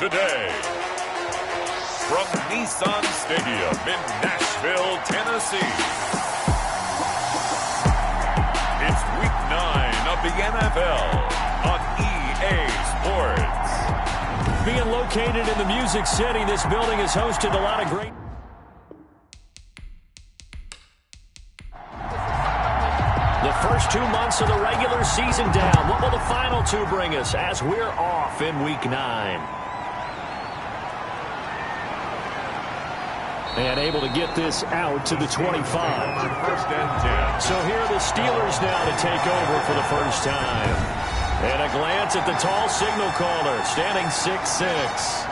today. From Nissan Stadium in Nashville, Tennessee. It's Week 9 of the NFL on EA Sports. Being located in the Music City, this building has hosted a lot of great... The first 2 months of the regular season down. What will the final 2 bring us as we're off in Week 9? And able to get this out to the 25. First and 10. So here are the Steelers now to take over for the first time. And a glance at the tall signal caller, standing 6'6".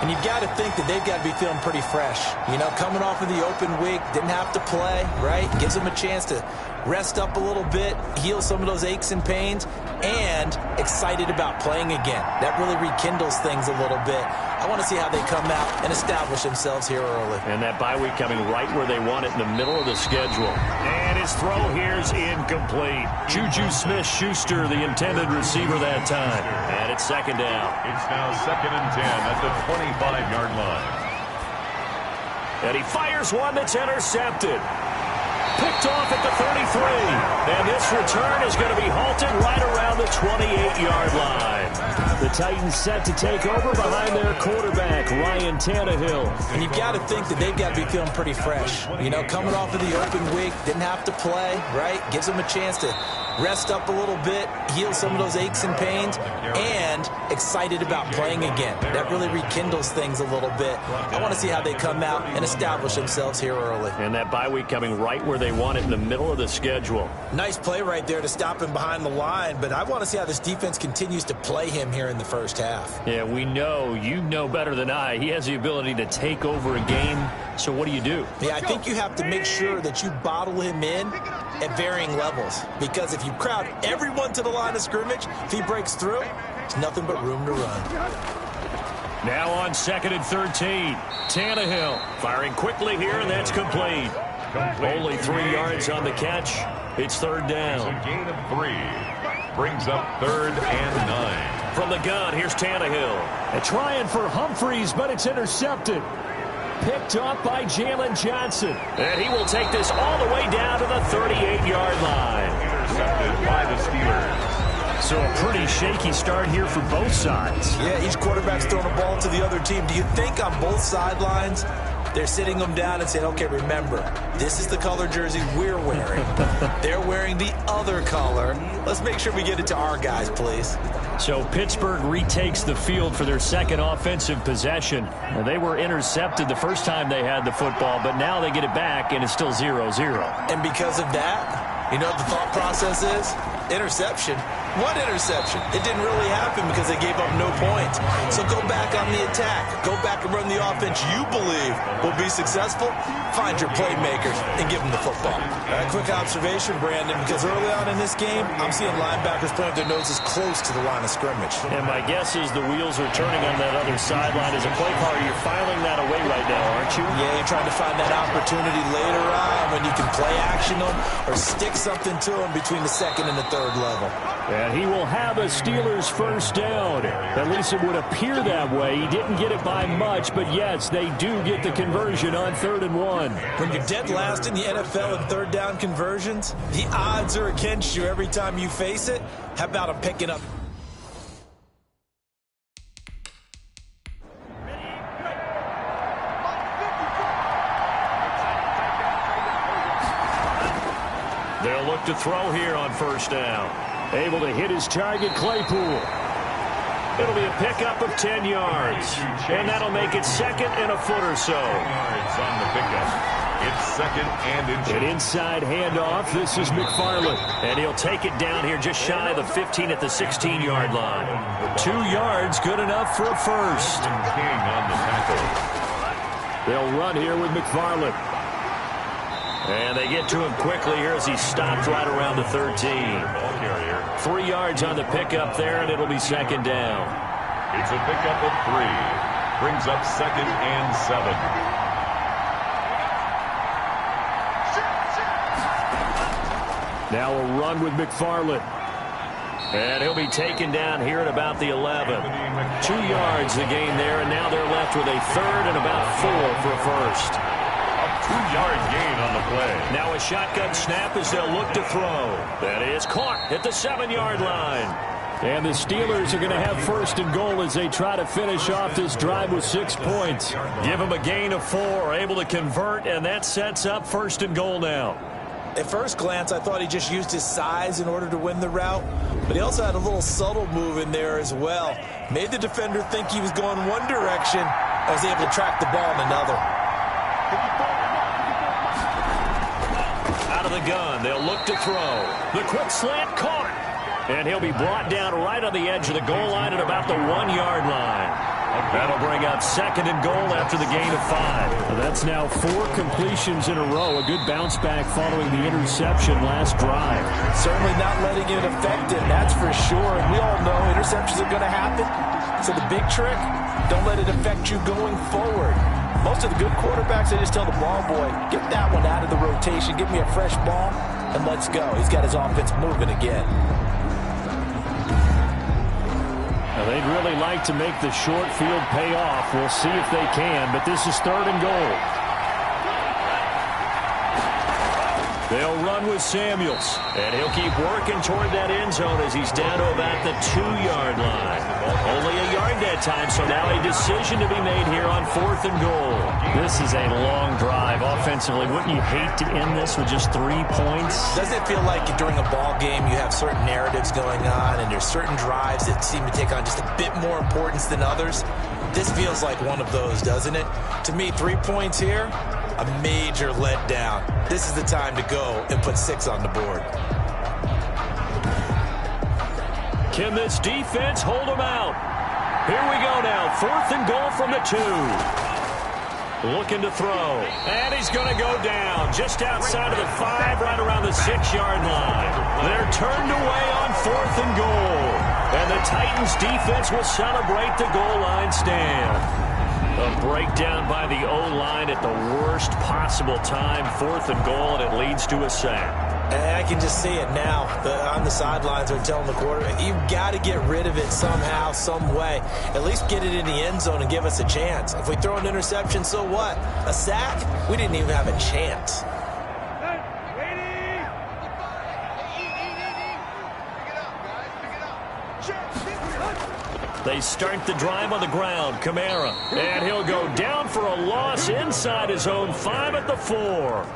And you've got to think that they've got to be feeling pretty fresh. You know, coming off of the open week, didn't have to play, right? Gives them a chance to rest up a little bit, heal some of those aches and pains, and excited about playing again. That really rekindles things a little bit. I want to see how they come out and establish themselves here early. And that bye week coming right where they want it, in the middle of the schedule. And his throw here's incomplete. Juju Smith-Schuster, the intended receiver that time. And it's second down. It's now 2nd and 10 at the 25-yard line. And he fires one that's intercepted. Picked off at the 33. And this return is going to be halted right around the 28-yard line. The Titans set to take over behind their quarterback, Ryan Tannehill. And you've got to think that they've got to be feeling pretty fresh. You know, coming off of the open week, didn't have to play, right? Gives them a chance to rest up a little bit, heal some of those aches and pains, and excited about playing again. That really rekindles things a little bit. I want to see how they come out and establish themselves here early. And that bye week coming right where they want it, in the middle of the schedule. Nice play right there to stop him behind the line, but I want to see how this defense continues to play him here in the first half. Yeah, we know, you know better than I, he has the ability to take over a game. So what do you do? Yeah, I think you have to make sure that you bottle him in at varying levels, because if you crowd everyone to the line of scrimmage, if he breaks through, there's nothing but room to run. Now on 2nd and 13, Tannehill firing quickly here, and that's complete. Only 3 yards on the catch. It's third down. It's a gain of 3. Brings up 3rd and 9. From the gun, here's Tannehill. And trying for Humphries, but it's intercepted. Picked up by Jalen Johnson. And he will take this all the way down to the 38-yard line. Intercepted by the Steelers. So a pretty shaky start here for both sides. Yeah, each quarterback's throwing a ball to the other team. Do you think on both sidelines they're sitting them down and saying, okay, remember, this is the color jersey we're wearing. They're wearing the other color. Let's make sure we get it to our guys, please. So Pittsburgh retakes the field for their second offensive possession. Now, they were intercepted the first time they had the football, but now they get it back, and it's still 0-0. And because of that, you know what the thought process is? Interception. What interception? It didn't really happen because they gave up no points. So go back on the attack. Go back and run the offense you believe will be successful. Find your playmakers and give them the football. A quick observation, Brandon, because early on in this game, I'm seeing linebackers putting their noses close to the line of scrimmage. And my guess is the wheels are turning on that other sideline. As a play caller, you're filing that away right now, aren't you? Yeah, you're trying to find that opportunity later on when you can play action them or stick something to them between the second and the third level. And he will have a Steelers first down. At least it would appear that way. He didn't get it by much, but yes, they do get the conversion on 3rd and 1. When you're dead last in the NFL in third down conversions, the odds are against you every time you face it. How about him picking up? They'll look to throw here on first down. Able to hit his target, Claypool. It'll be a pickup of 10 yards. And that'll make it 2nd and a foot or so. Yards on the pickup. It's 2nd and inches. An inside handoff. This is McFarland. And he'll take it down here just shy of the 15 at the 16-yard line. 2 yards, good enough for a first. King on the tackle. They'll run here with McFarland. And they get to him quickly here as he stopped right around the 13. Ball carrier. 3 yards on the pickup there, and it'll be 2nd down. It's a pickup of 3. Brings up 2nd and 7. Now a run with McFarland. And he'll be taken down here at about the 11. 2 yards the gain there, and now they're left with a third and about 4 for a first. A 2-yard gain on the play. Now a shotgun snap as they'll look to throw. That is caught at the 7-yard line. And the Steelers are going to have first and goal as they try to finish off this drive with 6 points. Give them a gain of 4, able to convert, and that sets up first and goal now. At first glance, I thought he just used his size in order to win the route, but he also had a little subtle move in there as well. Made the defender think he was going one direction and was able to track the ball in another. Out of the gun, they'll look to throw. The quick slant caught. And he'll be brought down right on the edge of the goal line at about the 1-yard line. That'll bring up second and goal after the gain of 5. That's now 4 completions in a row. A good bounce back following the interception last drive. Certainly not letting it affect him, that's for sure. And we all know interceptions are going to happen. So the big trick, don't let it affect you going forward. Most of the good quarterbacks, they just tell the ball boy, get that one out of the rotation, give me a fresh ball, and let's go. He's got his offense moving again. They'd really like to make the short field pay off. We'll see if they can, but this is third and goal. They'll run with Samuels, and he'll keep working toward that end zone as he's down to about the 2-yard line. Only a yard that time, so now a decision to be made here on fourth and goal. This is a long drive offensively. Wouldn't you hate to end this with just 3 points? Doesn't it feel like during a ball game you have certain narratives going on and there's certain drives that seem to take on just a bit more importance than others? This feels like one of those, doesn't it? To me, 3 points here, a major letdown. This is the time to go and put 6 on the board. Can this defense hold them out? Here we go now. Fourth and goal from the 2. Looking to throw. And he's going to go down just outside of the 5, right around the 6-yard line. They're turned away on fourth and goal. And the Titans defense will celebrate the goal line stand. A breakdown by the O-line at the worst possible time. Fourth and goal, and it leads to a sack. And I can just see it now. On the sidelines, they're telling the quarterback, you've got to get rid of it somehow, some way. At least get it in the end zone and give us a chance. If we throw an interception, so what? A sack? We didn't even have a chance. They start the drive on the ground. Kamara. And he'll go down for a loss inside his own 5 at the 4.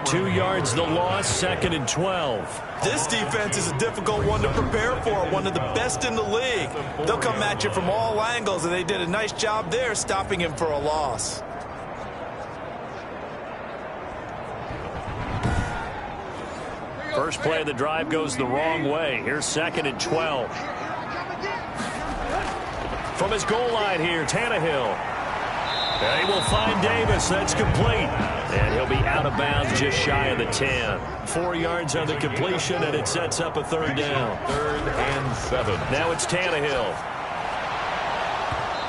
2 yards the loss, second and 12. This defense is a difficult one to prepare for, one of the best in the league. They'll come at you from all angles, and they did a nice job there stopping him for a loss. First play of the drive goes the wrong way. Here's second and 12. From his goal line here, Tannehill. They will find Davis. That's complete. And he'll be out of bounds just shy of the 10. 4 yards on the completion, and it sets up a third down. 3rd and 7. Now it's Tannehill.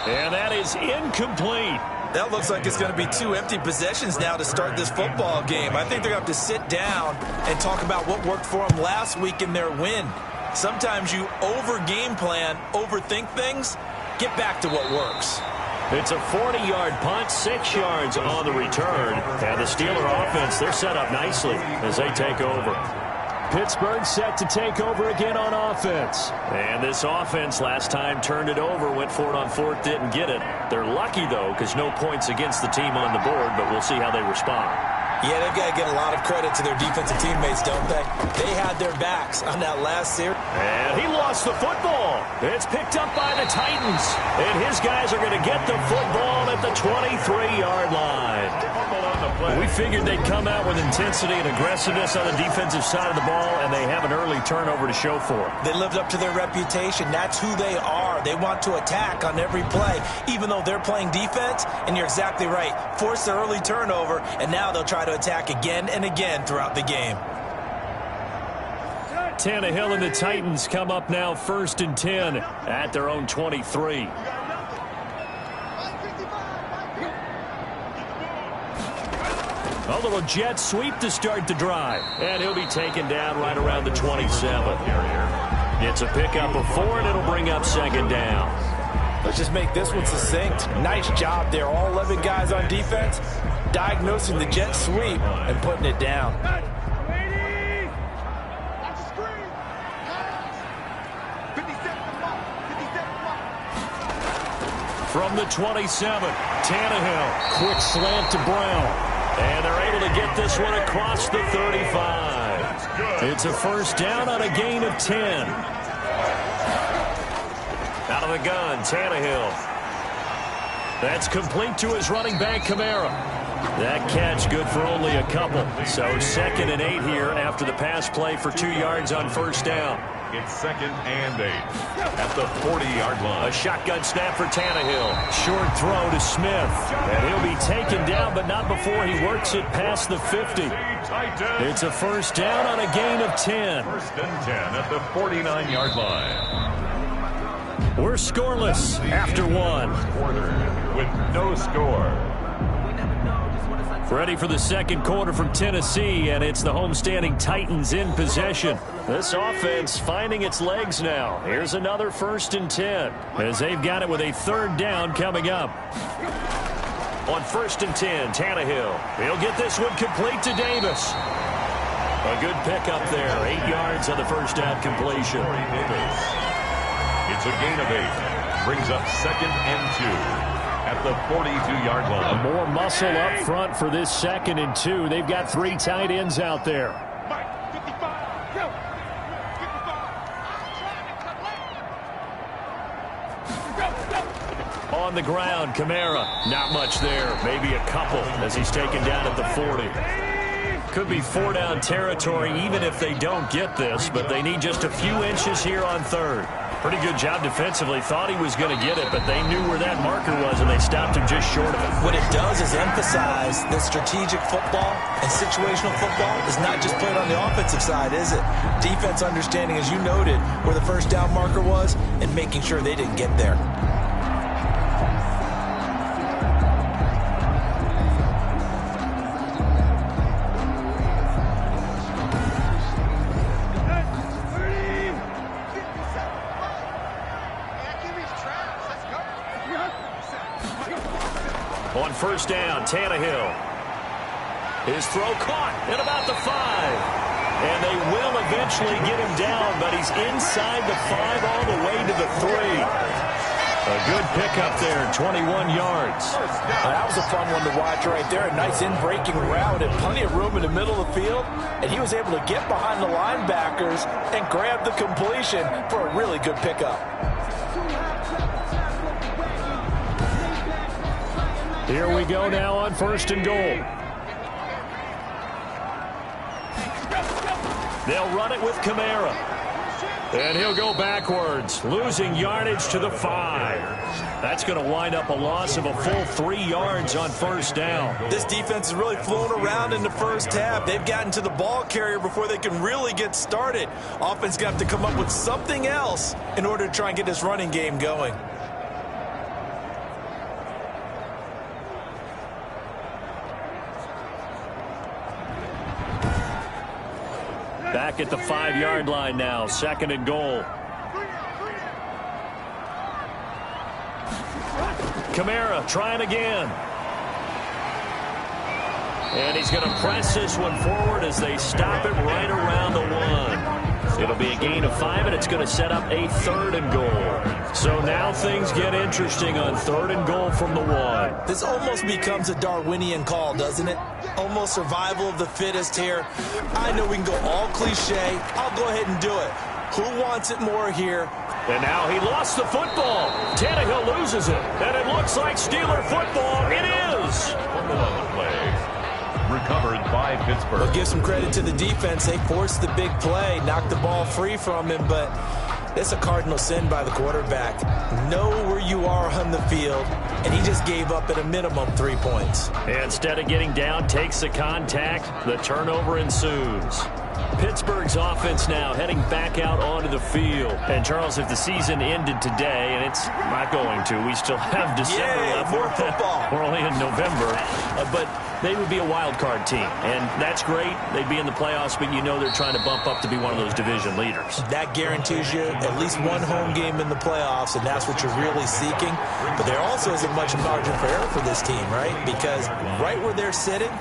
And that is incomplete. That looks like it's going to be 2 empty possessions now to start this football game. I think they're going to have to sit down and talk about what worked for them last week in their win. Sometimes you over-game plan, overthink things. Get back to what works. It's a 40-yard punt, 6 yards on the return. And the Steeler offense, they're set up nicely as they take over. Pittsburgh set to take over again on offense. And this offense last time turned it over, went for it on fourth, didn't get it. They're lucky, though, because no points against the team on the board, but we'll see how they respond. Yeah, they've got to give a lot of credit to their defensive teammates, don't they? They had their backs on that last series. And he lost the football. It's picked up by the Titans. And his guys are going to get the football at the 23-yard line. We figured they'd come out with intensity and aggressiveness on the defensive side of the ball, and they have an early turnover to show for it. They lived up to their reputation. That's who they are. They want to attack on every play, even though they're playing defense. And you're exactly right. Force the early turnover, and now they'll try to attack again and again throughout the game. Tannehill and the Titans come up now 1st and 10 at their own 23. A little jet sweep to start the drive. And he'll be taken down right around the 27. It's It's a pickup of 4, and it'll bring up second down. Let's just make this one succinct. Nice job there. All 11 guys on defense diagnosing the jet sweep and putting it down. From the 27, Tannehill, quick slant to Brown. And they're able to get this one across the 35. It's a first down on a gain of 10. Out of the gun, Tannehill. That's complete to his running back, Kamara. That catch good for only a couple. So 2nd and 8 here after the pass play for 2 yards on first down. It's 2nd and 8 at the 40-yard line. A shotgun snap for Tannehill. Short throw to Smith. And he'll be taken down, but not before he works it past the 50. It's a first down on a gain of 10. 1st and 10 at the 49-yard line. We're scoreless after 1. Quarter with no score. Ready for the second quarter from Tennessee, and it's the homestanding Titans in possession. This offense finding its legs now. Here's another 1st and 10 as they've got it with a 3rd down coming up. On 1st and 10, Tannehill. He'll get this one complete to Davis. A good pickup there. 8 yards on the first down completion. It's a gain of 8. Brings up 2nd and 2 at the 42-yard line. More muscle up front for this 2nd and 2. They've got 3 tight ends out there. On the ground, Kamara. Not much there. Maybe a couple as he's taken down at the 40. Could be 4-down territory even if they don't get this, but they need just a few inches here on 3rd. Pretty good job defensively. Thought he was going to get it, but they knew where that marker was, and they stopped him just short of it. What it does is emphasize that strategic football and situational football is not just played on the offensive side, is it? Defense understanding, as you noted, where the first down marker was and making sure they didn't get there. On first down, Tannehill. His throw caught at about the 5. And they will eventually get him down, but he's inside the 5 all the way to the 3. A good pickup there, 21 yards. That was a fun one to watch right there. A nice in-breaking route and plenty of room in the middle of the field. And he was able to get behind the linebackers and grab the completion for a really good pickup. Here we go now on 1st and goal. They'll run it with Kamara. And he'll go backwards, losing yardage to the 5. That's going to wind up a loss of a full 3 yards on first down. This defense is really flown around in the first half. They've gotten to the ball carrier before they can really get started. Offense got to come up with something else in order to try and get this running game going. Back at the 5-yard line now, 2nd and goal. Kamara trying again. And he's going to press this one forward as they stop it right around the 1. It'll be a gain of 5, and it's going to set up a 3rd and goal. So now things get interesting on 3rd and goal from the 1. This almost becomes a Darwinian call, doesn't it? Almost survival of the fittest here. I know we can go all cliche. I'll go ahead and do it. Who wants it more here? And now he lost the football. Tannehill loses it. And it looks like Steeler football. It is. On the play. Recovered by Pittsburgh. We'll give some credit to the defense. They forced the big play, knocked the ball free from him, but it's a cardinal sin by the quarterback. Know where you are on the field, and he just gave up at a minimum 3 points. Instead of getting down, takes the contact. The turnover ensues. Pittsburgh's offense now heading back out onto the field. And, Charles, if the season ended today, and it's not going to, we still have December left. More football. We're only in November. But they would be a wild card team. And that's great. They'd be in the playoffs, but you know they're trying to bump up to be one of those division leaders. That guarantees you at least one home game in the playoffs, and that's what you're really seeking. But there also isn't much margin for error for this team, right? Because right where they're sitting,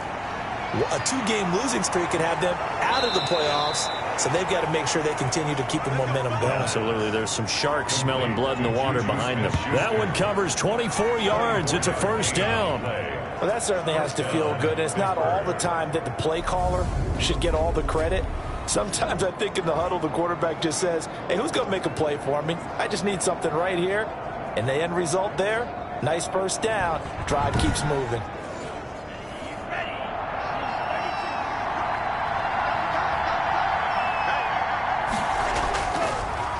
a 2-game losing streak could have them out of the playoffs, so they've got to make sure they continue to keep the momentum going. Absolutely. There's some sharks smelling blood in the water behind them. That one covers 24 yards. It's a first down. Well, that certainly has to feel good. It's not all the time that the play caller should get all the credit. Sometimes I think in the huddle, the quarterback just says, hey, who's going to make a play for me? I just need something right here. And the end result there, nice first down. Drive keeps moving.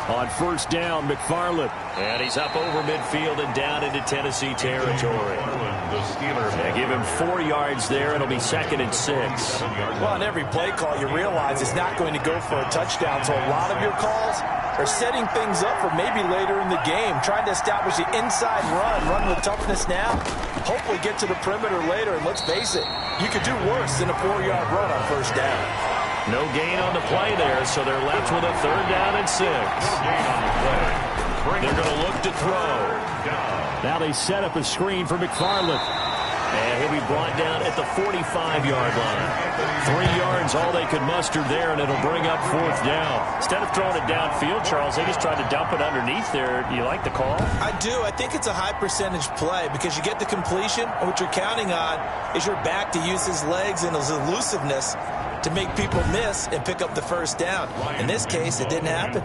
On first down, McFarland. And he's up over midfield and down into Tennessee territory. They give him 4 yards there. It'll be 2nd and 6. Well, on every play call, you realize it's not going to go for a touchdown. So a lot of your calls are setting things up for maybe later in the game, trying to establish the inside run with toughness now, hopefully get to the perimeter later. And let's face it, you could do worse than a 4-yard run on first down. No gain on the play there, so they're left with a 3rd down and 6. They're going to look to throw. Now they set up a screen for McFarland. And he'll be brought down at the 45-yard line. 3 yards, all they could muster there, and it'll bring up 4th down. Instead of throwing it downfield, Charles, they just tried to dump it underneath there. Do you like the call? I do. I think it's a high-percentage play because you get the completion, and what you're counting on is your back to use his legs and his elusiveness to make people miss and pick up the first down. In this case, it didn't happen.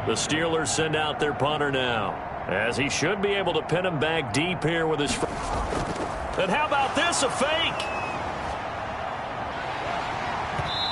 The Steelers send out their punter now, as he should be able to pin him back deep here with his... And how about this, a fake?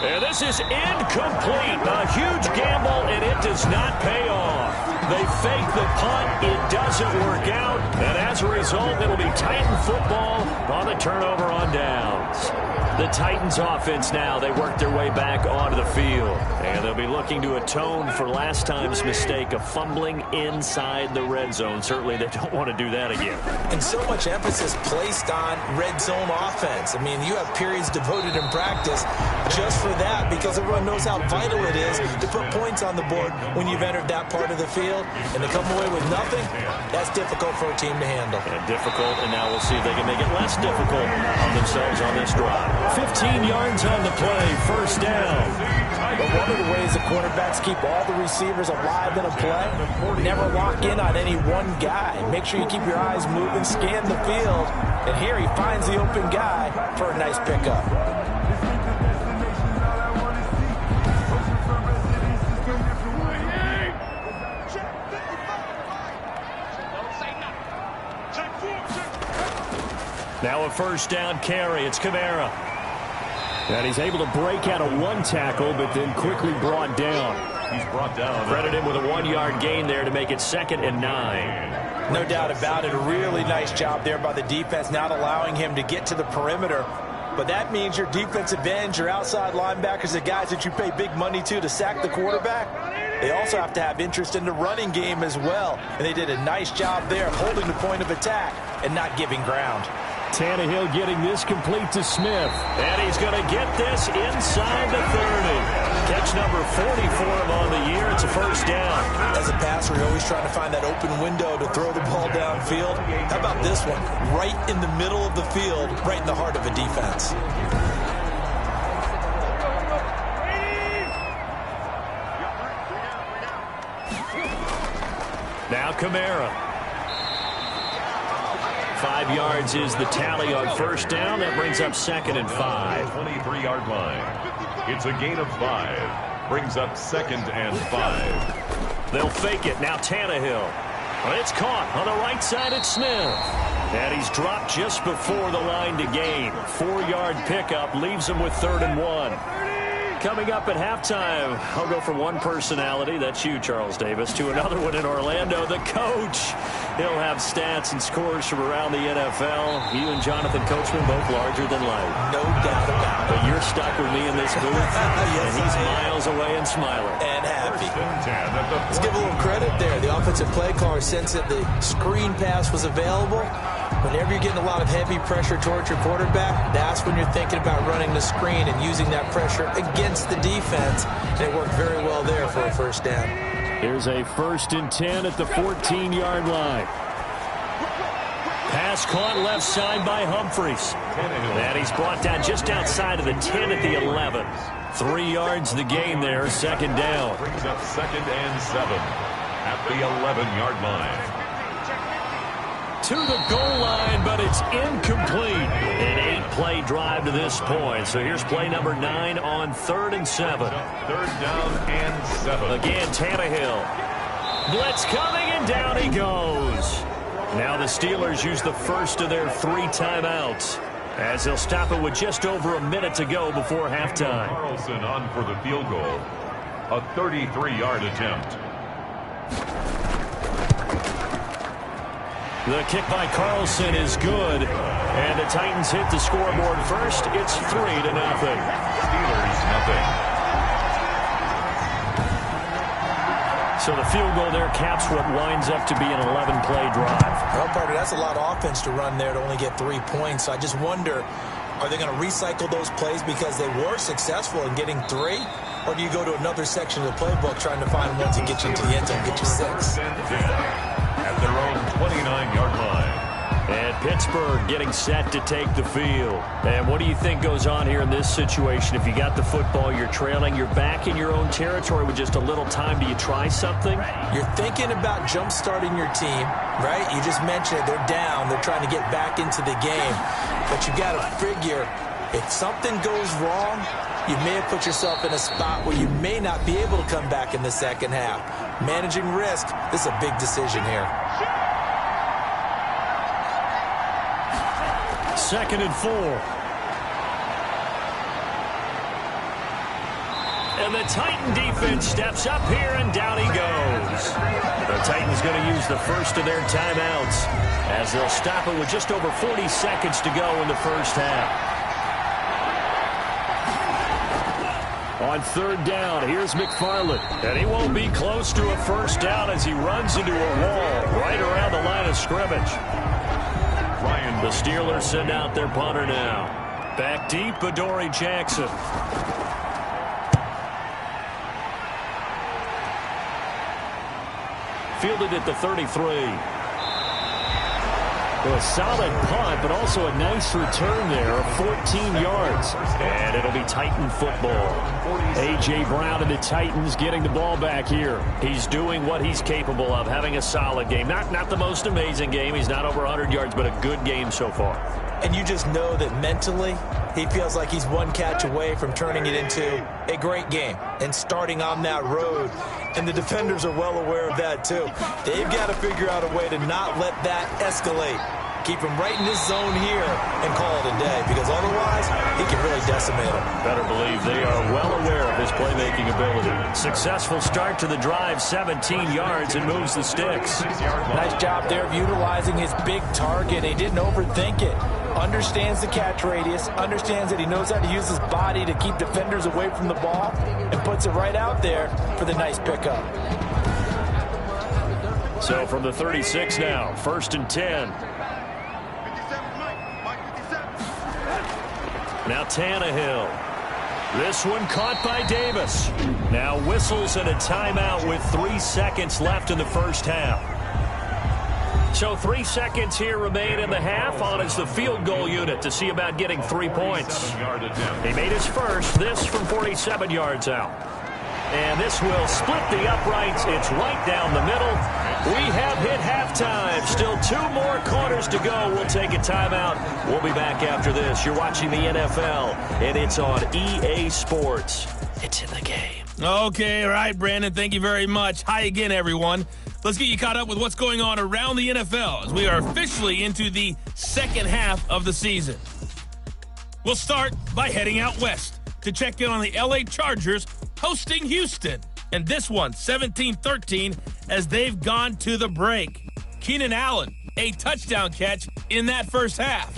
And this is incomplete. A huge gamble, and it does not pay off. They fake the punt. It doesn't work out. And as a result, it'll be Titan football on the turnover on downs. The Titans offense now, they work their way back onto the field. And they'll be looking to atone for last time's mistake of fumbling inside the red zone. Certainly they don't want to do that again. And so much emphasis placed on red zone offense. I mean, you have periods devoted in practice just for that because everyone knows how vital it is to put points on the board when you've entered that part of the field. And to come away with nothing, that's difficult for a team to handle. And difficult, and now we'll see if they can make it less difficult on themselves on this drive. 15 yards on the play, first down. But one of the ways the quarterbacks keep all the receivers alive in a play, never lock in on any one guy. Make sure you keep your eyes moving, scan the field, and here he finds the open guy for a nice pickup. Now a first down carry. It's Kamara. And he's able to break out of one tackle, but then quickly brought down. He's brought down. Credit him with a 1-yard gain there to make it 2nd and 9. No doubt about it. A really nice job there by the defense, not allowing him to get to the perimeter. But that means your defensive ends, your outside linebackers, the guys that you pay big money to sack the quarterback, they also have to have interest in the running game as well. And they did a nice job there of holding the point of attack and not giving ground. Tannehill getting this complete to Smith. And he's going to get this inside the 30. Catch number 40 for him on the year. It's a first down. As a passer, you're always trying to find that open window to throw the ball downfield. How about this one? Right in the middle of the field, right in the heart of a defense. Now Kamara. 5 yards is the tally on first down. That brings up 2nd and 5. 23-yard line. It's a gain of 5. Brings up 2nd and 5. They'll fake it. Now Tannehill. It's caught on the right side at Smith. And he's dropped just before the line to gain. 4-yard pickup leaves him with 3rd and 1. Coming up at halftime, I'll go from one personality, that's you, Charles Davis, to another one in Orlando, the coach. He'll have stats and scores from around the NFL. You and Jonathan Coachman both larger than life. No doubt about it. But you're stuck with me in this booth, yes, and he's miles away and smiling. And happy. Let's give a little credit there. The offensive play caller sensed that the screen pass was available. Whenever you're getting a lot of heavy pressure towards your quarterback, that's when you're thinking about running the screen and using that pressure against the defense. And it worked very well there for a first down. Here's a 1st and 10 at the 14-yard line. Pass caught left side by Humphries. And he's brought down just outside of the 10 at the 11. 3 yards the gain there, 2nd down. Brings up 2nd and 7 at the 11-yard line. To the goal line, but it's incomplete. An 8-play drive to this point. So here's play number 9 on 3rd and 7. 3rd down and 7. Again, Tannehill. Blitz coming, and down he goes. Now the Steelers use the first of their 3 timeouts, as they'll stop it with just over a minute to go before halftime. Carlson on for the field goal. A 33-yard attempt. The kick by Carlson is good, and the Titans hit the scoreboard first. It's 3-0. Steelers, nothing. So the field goal there caps what winds up to be an 11-play drive. Well, partner, that's a lot of offense to run there to only get 3 points. So I just wonder, are they going to recycle those plays because they were successful in getting 3? Or do you go to another section of the playbook trying to find one to get you into the end zone, get you 6? At their own 29-yard line. And Pittsburgh getting set to take the field. And what do you think goes on here in this situation? If you got the football, you're trailing, you're back in your own territory with just a little time. Do you try something? You're thinking about jump-starting your team, right? You just mentioned it. They're down. They're trying to get back into the game. But you got to figure, if something goes wrong, you may have put yourself in a spot where you may not be able to come back in the second half. Managing risk, this is a big decision here. 2nd and 4. And the Titan defense steps up here, and down he goes. The Titans going to use the first of their timeouts, as they'll stop it with just over 40 seconds to go in the first half. On 3rd down, here's McFarland. And he won't be close to a first down as he runs into a wall right around the line of scrimmage. The Steelers send out their punter now. Back deep, Adoree Jackson. Fielded at the 33. A solid punt, but also a nice return there of 14 yards. And it'll be Titan football. A.J. Brown and the Titans getting the ball back here. He's doing what he's capable of, having a solid game. Not the most amazing game. He's not over 100 yards, but a good game so far. And you just know that mentally, he feels like he's one catch away from turning it into a great game and starting on that road. And the defenders are well aware of that, too. They've got to figure out a way to not let that escalate. Keep him right in this zone here and call it a day, because otherwise he can really decimate him. Better believe they are well aware of his playmaking ability. Successful start to the drive, 17 yards, and moves the sticks. Nice job there of utilizing his big target. He didn't overthink it. Understands the catch radius, understands that he knows how to use his body to keep defenders away from the ball, and puts it right out there for the nice pickup. So from the 36 now, 1st and 10. Now Tannehill. This one caught by Davis. Now whistles and a timeout with 3 seconds left in the first half. So 3 seconds here remain in the half. On is the field goal unit to see about getting 3 points. He made his first, this from 47 yards out. And this will split the uprights. It's right down the middle. We have hit halftime. Still 2 more quarters to go. We'll take a timeout. We'll be back after this. You're watching the NFL, and it's on EA Sports. It's in the game. Okay, all right, Brandon. Thank you very much. Hi again, everyone. Let's get you caught up with what's going on around the NFL as we are officially into the second half of the season. We'll start by heading out west to to check in on the LA Chargers hosting Houston. And this one, 17-13, as they've gone to the break. Keenan Allen, a touchdown catch in that first half.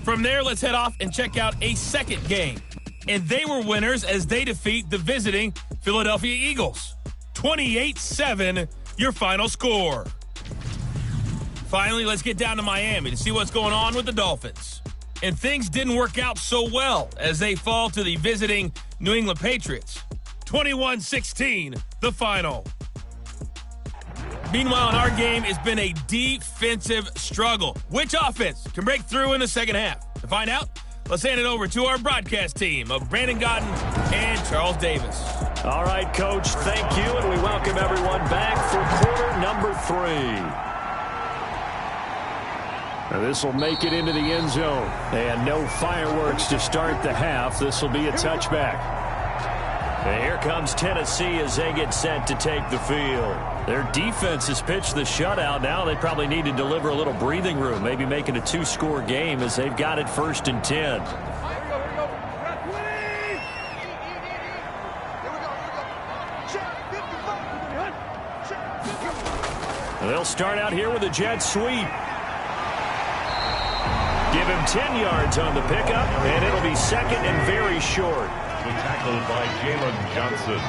From there, let's head off and check out a second game. And they were winners as they defeat the visiting Philadelphia Eagles. 28-7, your final score. Finally, let's get down to Miami to see what's going on with the Dolphins. And things didn't work out so well as they fall to the visiting New England Patriots. 21-16, the final. Meanwhile, in our game, it's been a defensive struggle. Which offense can break through in the second half? To find out, let's hand it over to our broadcast team of Brandon Gaudin and Charles Davis. All right, Coach, thank you, and we welcome everyone back for quarter number 3. Now this will make it into the end zone. And no fireworks to start the half. This will be a touchback. And here comes Tennessee as they get set to take the field. Their defense has pitched the shutout. Now they probably need to deliver a little breathing room, maybe making a 2-score game as they've got it 1st and 10. They'll start out here with a jet sweep. Give him 10 yards on the pickup, and it'll be second and very short. Tackled by Jalen Johnson.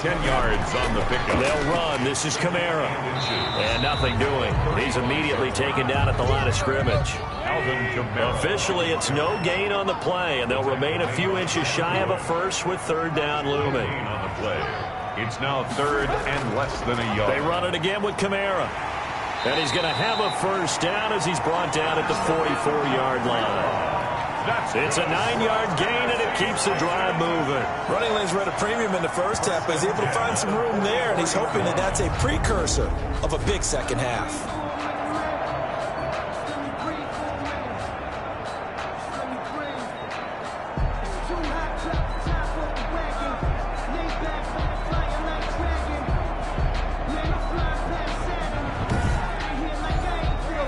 10 yards on the pickup. They'll run. This is Kamara. And nothing doing. He's immediately taken down at the line of scrimmage. Alvin Kamara. Officially, it's no gain on the play, and they'll remain a few inches shy of a first with 3rd down looming. On the play. It's now 3rd and less than a yard. They run it again with Kamara. And he's going to have a first down as he's brought down at the 44-yard line. It's a 9-yard gain, and it keeps the drive moving. Running lanes were at a premium in the first half, but he's able to find some room there, and he's hoping that that's a precursor of a big second half.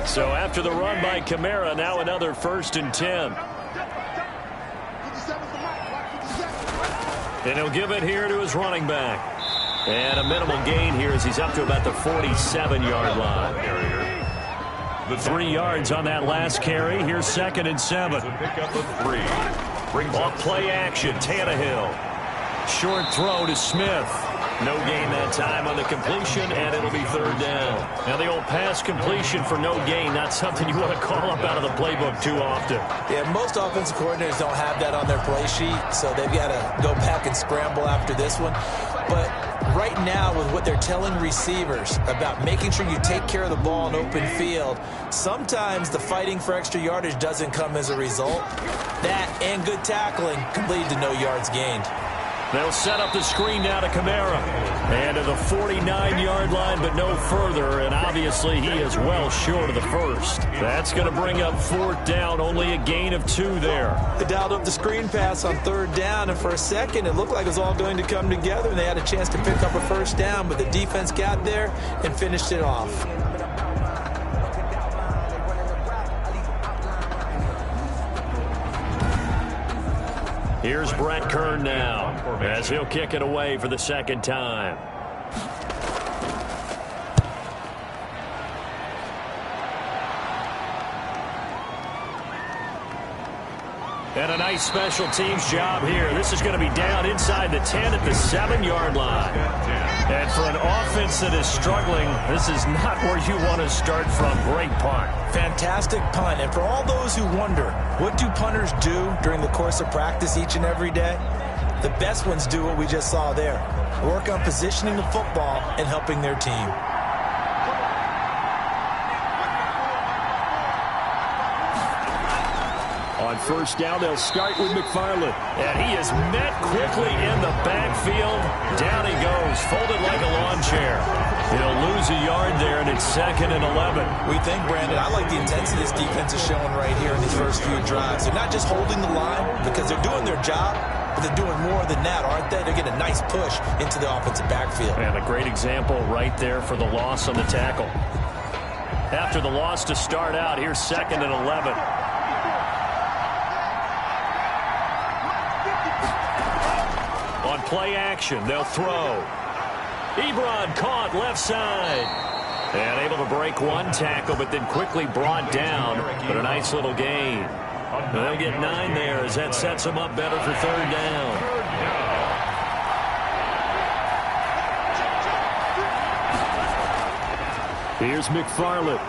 So after the run by Kamara, now another 1st and 10. And he'll give it here to his running back. And a minimal gain here as he's up to about the 47-yard line. 3 yards on that last carry. Here's 2nd and 7. Pickup of 3. Off play action, Tannehill. Short throw to Smith. No gain that time on the completion, and it'll be 3rd down. Now, the old pass completion for no gain, not something you want to call up out of the playbook too often. Yeah, most offensive coordinators don't have that on their play sheet, so they've got to go back and scramble after this one. But right now, with what they're telling receivers about making sure you take care of the ball in open field, sometimes the fighting for extra yardage doesn't come as a result. That and good tackling can lead to no yards gained. They'll set up the screen now to Kamara. And to the 49-yard line, but no further. And obviously, he is well short of the first. That's going to bring up 4th down. Only a gain of 2 there. They dialed up the screen pass on 3rd down, and for a second, it looked like it was all going to come together, and they had a chance to pick up a 1st down, but the defense got there and finished it off. Here's Brett Kern now as he'll kick it away for the 2nd time. And a nice special teams job here. This is going to be down inside the 10 at the 7-yard line. And for an offense that is struggling, this is not where you want to start from. Great punt. Fantastic punt. And for all those who wonder, what do punters do during the course of practice each and every day? The best ones do what we just saw there. Work on positioning the football and helping their team. On 1st down, they'll start with McFarland. And he is met quickly in the backfield. Down he goes, folded like a lawn chair. He'll lose a yard there, and it's 2nd and 11. We think, Brandon, I like the intensity this defense is showing right here in these first few drives. They're not just holding the line because they're doing their job, but they're doing more than that, aren't they? They're getting a nice push into the offensive backfield. And a great example right there for the loss on the tackle. After the loss to start out, here's 2nd and 11. play action. They'll throw. Ebron caught left side. And able to break one tackle, but then quickly brought down. But a nice little gain. They'll get 9 there as that sets them up better for 3rd down. Here's McFarland.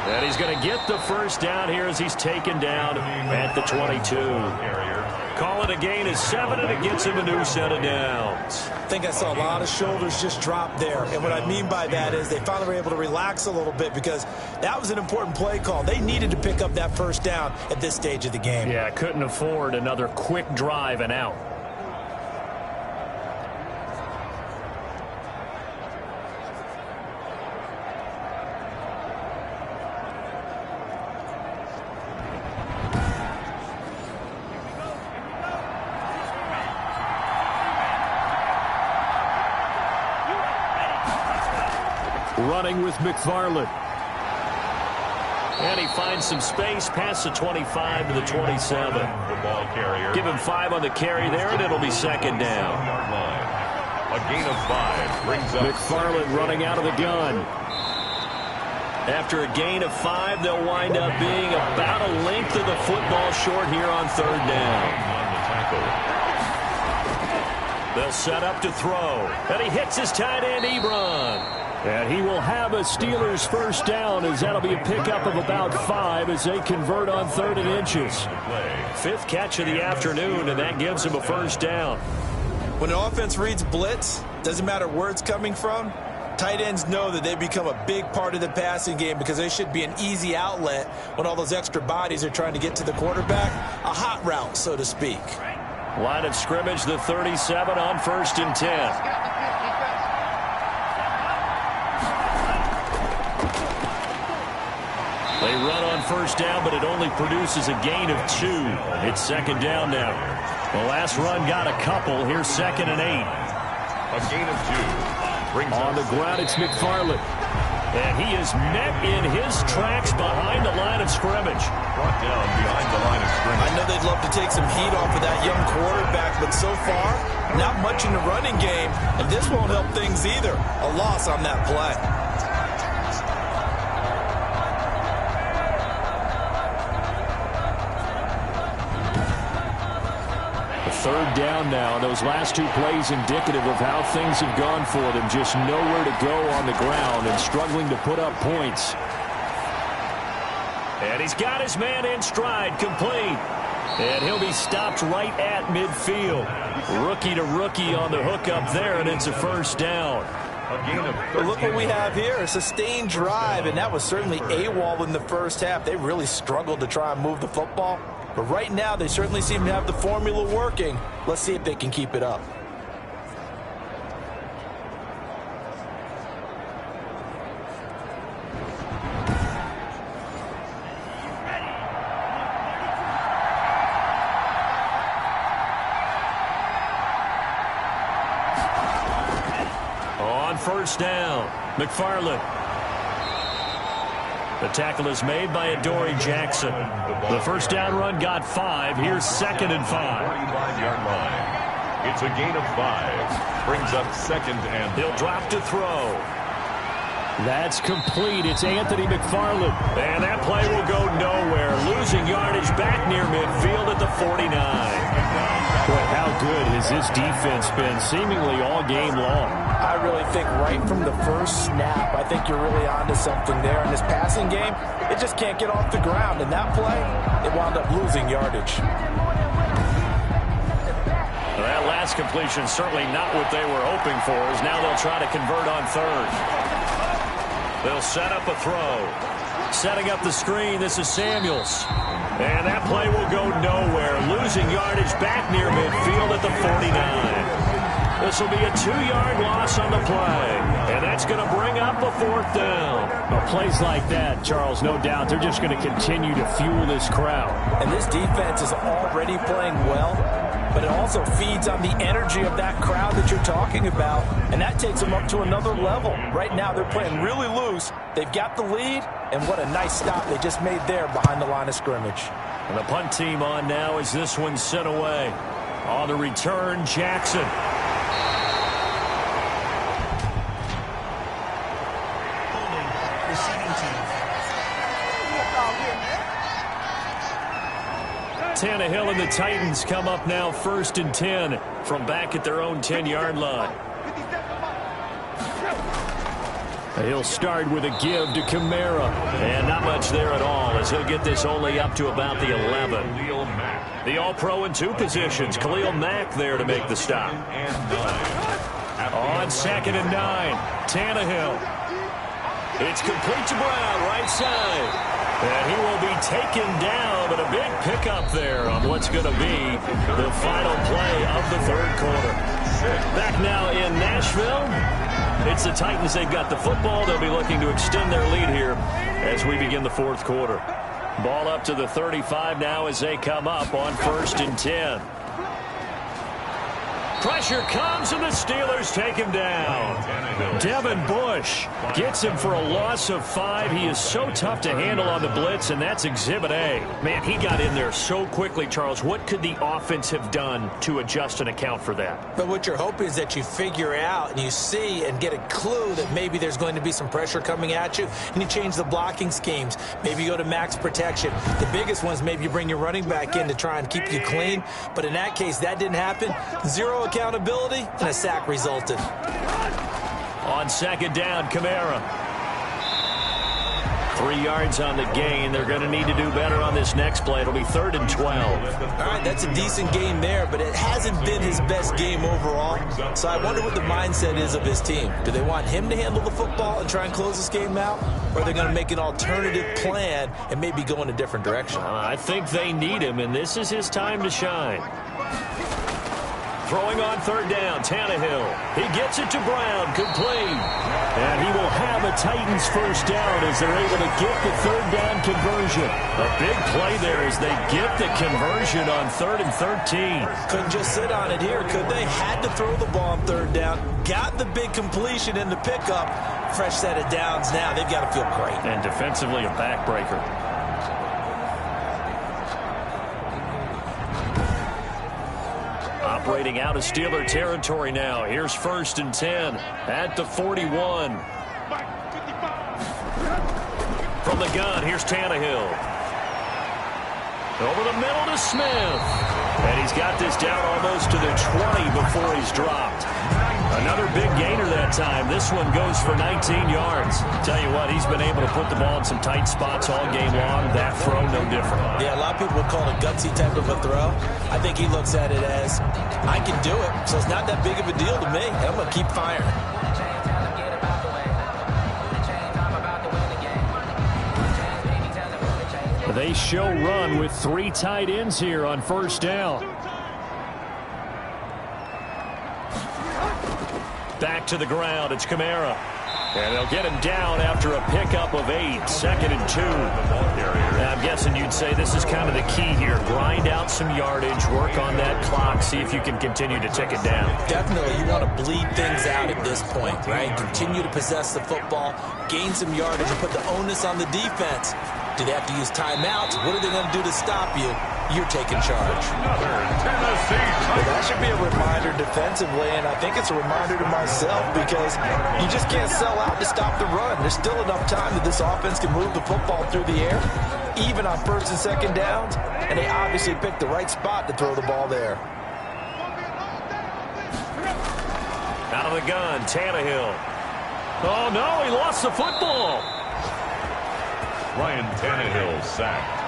And he's going to get the 1st down here as he's taken down at the 22. Call it a gain of 7, and it gets him a new set of downs. I think I saw a lot of shoulders just drop there. And what I mean by that is they finally were able to relax a little bit because that was an important play call. They needed to pick up that 1st down at this stage of the game. Yeah, couldn't afford another quick drive and out. Running with McFarland. And he finds some space past the 25 to the 27. The ball carrier. Give him 5 on the carry there, and it'll be 2nd down. A gain of 5 brings up McFarland running out of the gun. After a gain of 5, they'll wind up being about a length of the football short here on 3rd down. on the tackle. They'll set up to throw. And he hits his tight end, Ebron. And he will have a Steelers 1st down as that'll be a pickup of about 5 as they convert on 3rd and inches. 5th catch of the afternoon, and that gives him a 1st down. When the offense reads blitz, doesn't matter where it's coming from, tight ends know that they become a big part of the passing game because they should be an easy outlet when all those extra bodies are trying to get to the quarterback. A hot route, so to speak. Line of scrimmage, the 37 on 1st and 10. They run on 1st down, but it only produces a gain of 2. It's 2nd down now. The last run got a couple. Here's 2nd and 8. A gain of 2. Brings on the ground, it's McFarland. And he is met in his tracks behind the line of scrimmage. Brought down behind the line of scrimmage. I know they'd love to take some heat off of that young quarterback, but so far, not much in the running game, and this won't help things either. A loss on that play. 3rd down now. Those last 2 plays indicative of how things have gone for them. Just nowhere to go on the ground and struggling to put up points. And he's got his man in stride, complete. And he'll be stopped right at midfield. Rookie to rookie on the hook up there, and it's a 1st down. But look what we have here, a sustained drive, and that was certainly AWOL in the 1st half. They really struggled to try and move the football. But right now, they certainly seem to have the formula working. Let's see if they can keep it up. On 1st down, McFarland. The tackle is made by Adoree Jackson. The 1st down run got 5. Here's 2nd and 5. 45-yard line. It's a gain of 5. Brings up 2nd and... He'll drop to throw. That's complete. It's Anthony McFarland. And that play will go nowhere. Losing yardage back near midfield at the 49. Boy, how good has this defense been seemingly all game long? I really think right from the 1st snap, I think you're really onto something there. In this passing game, it just can't get off the ground. In that play, it wound up losing yardage. That last completion certainly not what they were hoping for, as now they'll try to convert on 3rd. They'll set up a throw. Setting up the screen, this is Samuels. And that play will go nowhere. Losing yardage back near midfield at the 49. This will be a 2-yard loss on the play. And that's going to bring up a 4th down. Well, plays like that, Charles, no doubt, they're just going to continue to fuel this crowd. And this defense is already playing well, but it also feeds on the energy of that crowd that you're talking about, and that takes them up to another level. Right now, they're playing really loose. They've got the lead, and what a nice stop they just made there behind the line of scrimmage. And the punt team on now as this one's sent away. On the return, Jackson. Tannehill and the Titans come up now 1st and 10 from back at their own 10-yard line. He'll start with a give to Kamara. And not much there at all as he'll get this only up to about the 11. The All-Pro in 2 positions. Khalil Mack there to make the stop. On 2nd and 9, Tannehill. It's complete to Brown, right side. And he will be taken down, but a big pickup there on what's going to be the final play of the 3rd quarter. Back now in Nashville. It's the Titans. They've got the football. They'll be looking to extend their lead here as we begin the 4th quarter. Ball up to the 35 now as they come up on 1st and 10. Pressure comes, and the Steelers take him down. Devin Bush gets him for a loss of 5. He is so tough to handle on the blitz, and that's Exhibit A. Man, he got in there so quickly, Charles. What could the offense have done to adjust and account for that? But what you're hoping is that you figure out and you see and get a clue that maybe there's going to be some pressure coming at you, and you change the blocking schemes. Maybe you go to max protection. The biggest one is maybe you bring your running back in to try and keep you clean. But in that case, that didn't happen. 0 accountability, and a sack resulted. On 2nd down, Kamara. 3 yards on the gain. They're going to need to do better on this next play. It'll be 3rd and 12. All right, that's a decent game there, but it hasn't been his best game overall. So I wonder what the mindset is of his team. Do they want him to handle the football and try and close this game out? Or are they going to make an alternative plan and maybe go in a different direction? I think they need him, and this is his time to shine. Throwing on 3rd down, Tannehill. He gets it to Brown, complete. And he will have a Titans 1st down as they're able to get the 3rd down conversion. A big play there as they get the conversion on 3rd and 13. Couldn't just sit on it here, could they? Had to throw the ball on 3rd down. Got the big completion in the pickup. Fresh set of downs now. They've got to feel great. And defensively a backbreaker. Operating out of Steeler territory now. Here's 1st and 10 at the 41. From the gun, here's Tannehill. Over the middle to Smith. And he's got this down almost to the 20 before he's dropped. Another big gainer that time. This one goes for 19 yards. Tell you what, he's been able to put the ball in some tight spots all game long. That throw, no different. Yeah, a lot of people would call it a gutsy type of a throw. I think he looks at it as, I can do it, so it's not that big of a deal to me. I'm going to keep firing. They show run with 3 tight ends here on 1st down. Back to the ground. It's Kamara. And they'll get him down after a pickup of 8. 2nd and 2. Now, I'm guessing you'd say this is kind of the key here. Grind out some yardage. Work on that clock. See if you can continue to tick it down. Definitely. You want to bleed things out at this point, right? Continue to possess the football. Gain some yardage and put the onus on the defense. Do they have to use timeouts? What are they going to do to stop you? You're taking charge. Well, that should be a reminder defensively, and I think it's a reminder to myself because you just can't sell out to stop the run. There's still enough time that this offense can move the football through the air, even on 1st and 2nd downs, and they obviously picked the right spot to throw the ball there. Out of the gun, Tannehill. Oh, no, he lost the football. Ryan Tannehill sacked.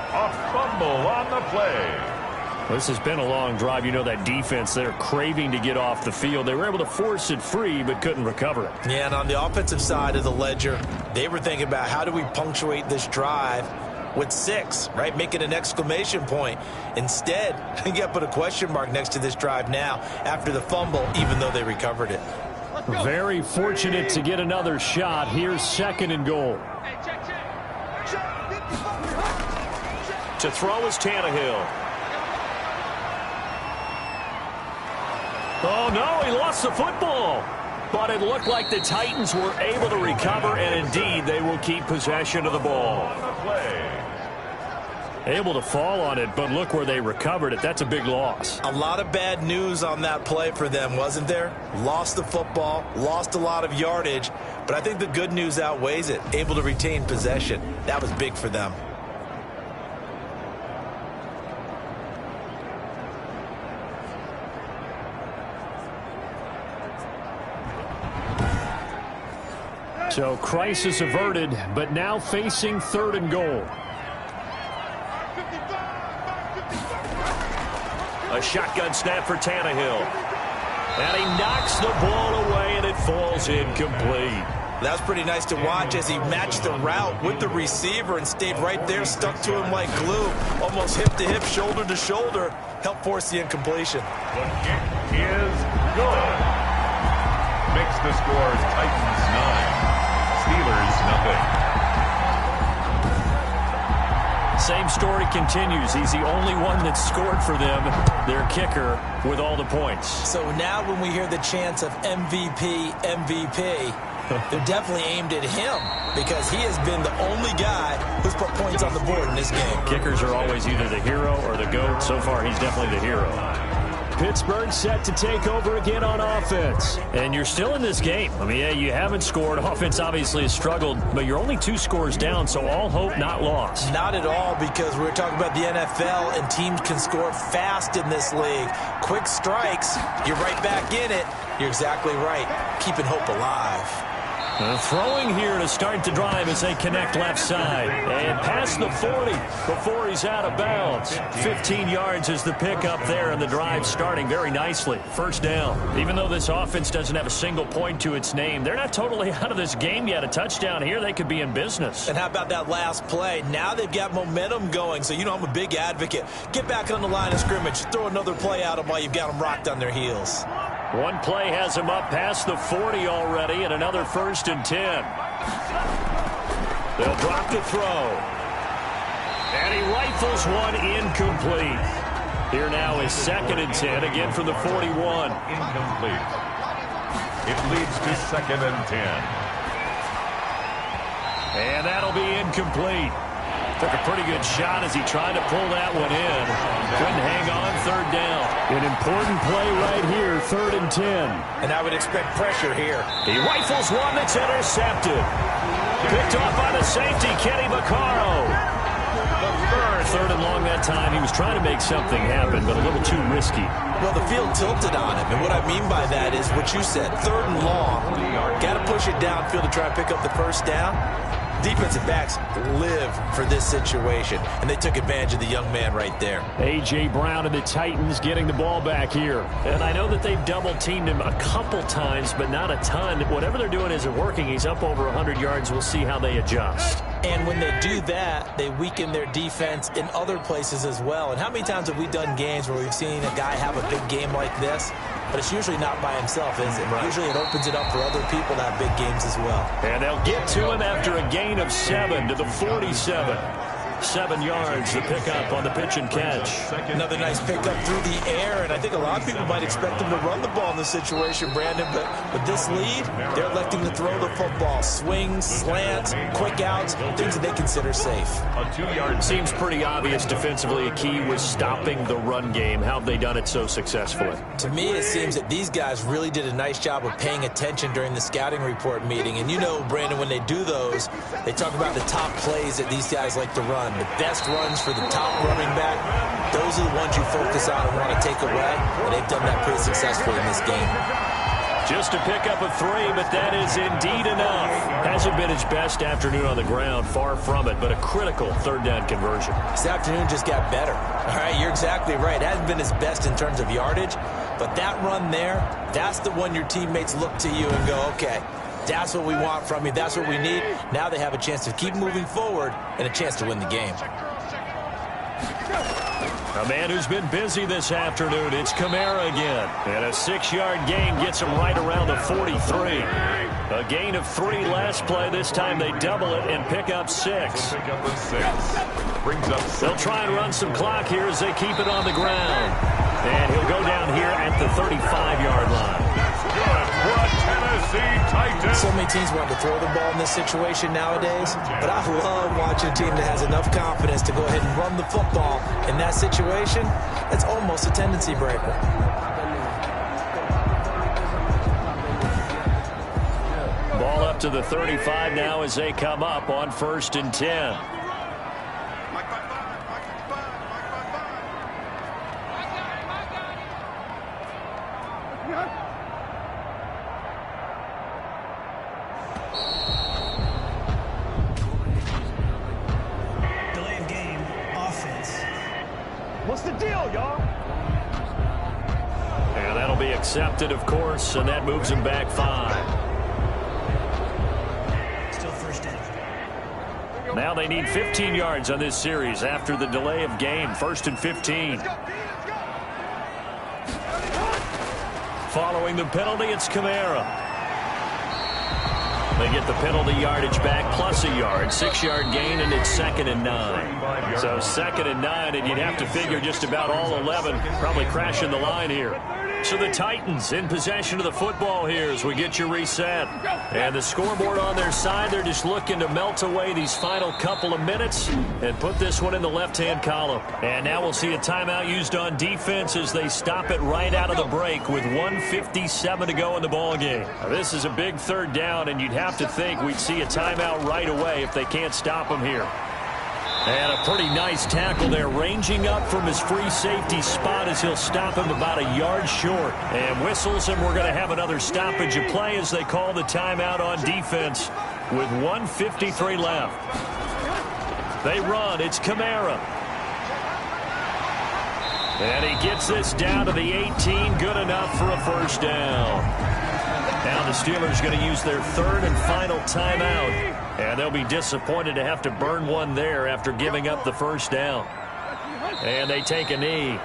A fumble on the play. This has been a long drive. You know that defense, they're craving to get off the field. They were able to force it free, but couldn't recover it. Yeah, and on the offensive side of the ledger, they were thinking about how do we punctuate this drive with 6, right? Make it an exclamation point. Instead, you got to put a question mark next to this drive now after the fumble, even though they recovered it. Very fortunate to get another shot. Here's 2nd and goal. To throw is Tannehill. Oh, no, he lost the football. But it looked like the Titans were able to recover, and indeed, they will keep possession of the ball. Able to fall on it, but look where they recovered it. That's a big loss. A lot of bad news on that play for them, wasn't there? Lost the football, lost a lot of yardage, but I think the good news outweighs it. Able to retain possession. That was big for them. So crisis averted, but now facing 3rd and goal. A shotgun snap for Tannehill. And he knocks the ball away, and it falls incomplete. That's pretty nice to watch as he matched the route with the receiver and stayed right there, stuck to him like glue, almost hip to hip, shoulder to shoulder, helped force the incompletion. The kick is good. Makes the scores Titans 9, Steelers 0. Same story continues. He's the only one that scored for them, their kicker, with all the points. So now when we hear the chants of MVP, they're definitely aimed at him because he has been the only guy who's put points on the board in this game. Kickers are always either the hero or the GOAT. So far, he's definitely the hero. Pittsburgh set to take over again on offense. And you're still in this game. I mean, yeah, you haven't scored. Offense obviously has struggled, but you're only 2 scores down, so all hope not lost. Not at all, because we're talking about the NFL, and teams can score fast in this league. Quick strikes, you're right back in it. You're exactly right. Keeping hope alive. Throwing here to start the drive as they connect left side. And past the 40 before he's out of bounds. 15 yards is the pickup there, and the drive starting very nicely. First down. Even though this offense doesn't have a single point to its name, they're not totally out of this game yet. A touchdown here, they could be in business. And how about that last play? Now they've got momentum going, so you know I'm a big advocate. Get back on the line of scrimmage. Throw another play at them while you've got them rocked on their heels. One play has him up past the 40 already, and another 1st and 10. They'll drop the throw. And he rifles one incomplete. Here now is 2nd and 10, again from the 41. Incomplete. It leads to 2nd and 10. And that'll be incomplete. Took a pretty good shot as he tried to pull that one in. Couldn't hang on, 3rd down. An important play right here, 3rd and 10. And I would expect pressure here. He rifles one that's intercepted. Picked off by the safety, Kenny Vaccaro. 3rd and long that time. He was trying to make something happen, but a little too risky. Well, the field tilted on him, and what I mean by that is what you said, 3rd and long. Got to push it downfield to try and pick up the first down. Defensive backs live for this situation, and they took advantage of the young man right there. A.J. Brown and the Titans getting the ball back here. And I know that they've double-teamed him a couple times, but not a ton. Whatever they're doing isn't working. He's up over 100 yards. We'll see how they adjust. And when they do that, they weaken their defense in other places as well. And how many times have we done games where we've seen a guy have a big game like this? But it's usually not by himself, is it? Right. Usually it opens it up for other people to have big games as well. And they'll get to him after a gain of 7 to the 47. 7 yards, the pickup on the pitch and catch. Another nice pickup through the air, and I think a lot of people might expect them to run the ball in this situation, Brandon, but with this lead, they're electing to throw the football. Swings, slants, quick outs, things that they consider safe. A 2-yard seems pretty obvious defensively. A key was stopping the run game. How have they done it so successfully? To me, it seems that these guys really did a nice job of paying attention during the scouting report meeting, and you know, Brandon, when they do those, they talk about the top plays that these guys like to run. The best runs for the top running back, those are the ones you focus on and want to take away, and they've done that pretty successfully in this game. Just a pickup of 3, but that is indeed enough. Hasn't been his best afternoon on the ground, far from it, but a critical 3rd down conversion. This afternoon just got better. All right, you're exactly right. It hasn't been his best in terms of yardage, but that run there, that's the one your teammates look to you and go, okay, that's what we want from you. That's what we need. Now they have a chance to keep moving forward and a chance to win the game. A man who's been busy this afternoon, it's Kamara again. And a 6-yard gain gets him right around the 43. A gain of 3 last play. This time they double it and pick up 6. Brings up 6. They'll try and run some clock here as they keep it on the ground. And he'll go down here at the 35-yard line. That's good for a Tennessee Titans. So many teams want to throw the ball in this situation nowadays, but I love watching a team that has enough confidence to go ahead and run the football. In that situation, that's almost a tendency breaker. Ball up to the 35 now as they come up on 1st and 10. Delay of game, offense. What's the deal, y'all? And that'll be accepted, of course, and that moves him back 5. Now they need 15 yards on this series after the delay of game. 1st and 15. Following the penalty, it's Kamara. They get the penalty yardage back plus a yard. 6-yard gain, and it's 2nd and 9. So 2nd and 9, and you'd have to figure just about all 11 probably crashing the line here. So the Titans in possession of the football here as we get you reset. And the scoreboard on their side, they're just looking to melt away these final couple of minutes and put this one in the left-hand column. And now we'll see a timeout used on defense as they stop it right out of the break with 1:57 to go in the ballgame. Now, this is a big 3rd down, and you'd have to think we'd see a timeout right away if they can't stop them here. And a pretty nice tackle there, ranging up from his free safety spot as he'll stop him about a yard short. And whistles, and we're going to have another stoppage of play as they call the timeout on defense with 1:53 left. They run. It's Kamara. And he gets this down to the 18. Good enough for a 1st down. Now the Steelers going to use their 3rd and final timeout. And they'll be disappointed to have to burn one there after giving up the 1st down. And they take a knee.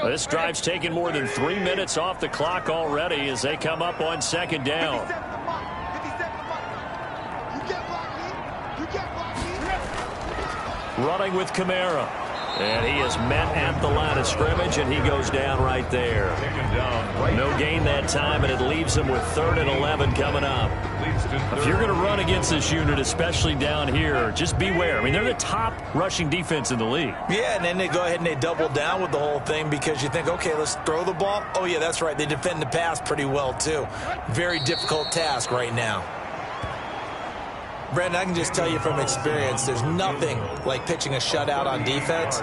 This drive's taken more than 3 minutes off the clock already as they come up on 2nd down. Running with Kamara. And he is met at the line of scrimmage, and he goes down right there. No gain that time, and it leaves him with 3rd and 11 coming up. If you're going to run against this unit, especially down here, just beware. I mean, they're the top rushing defense in the league. Yeah, and then they go ahead and they double down with the whole thing because you think, okay, let's throw the ball. Oh, yeah, that's right. They defend the pass pretty well, too. Very difficult task right now. Brandon, I can just tell you from experience, there's nothing like pitching a shutout on defense,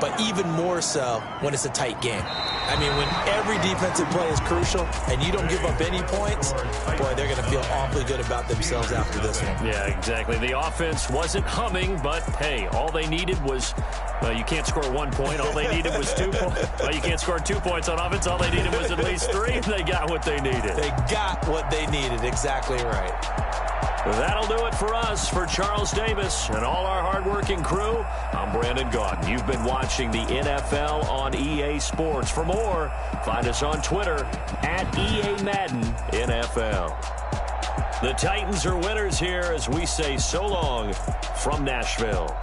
but even more so when it's a tight game. I mean, when every defensive play is crucial and you don't give up any points, boy, they're going to feel awfully good about themselves after this one. Yeah, exactly. The offense wasn't humming, but, hey, all they needed was, well, you can't score 1 point. All they needed was 2 points. Well, you can't score 2 points on offense. All they needed was at least 3. They got what they needed. They got what they needed. Exactly right. That'll do it for us. For Charles Davis and all our hardworking crew, I'm Brandon Gaudin. You've been watching the NFL on EA Sports. For more, find us on Twitter at EA Madden NFL. The Titans are winners here as we say so long from Nashville.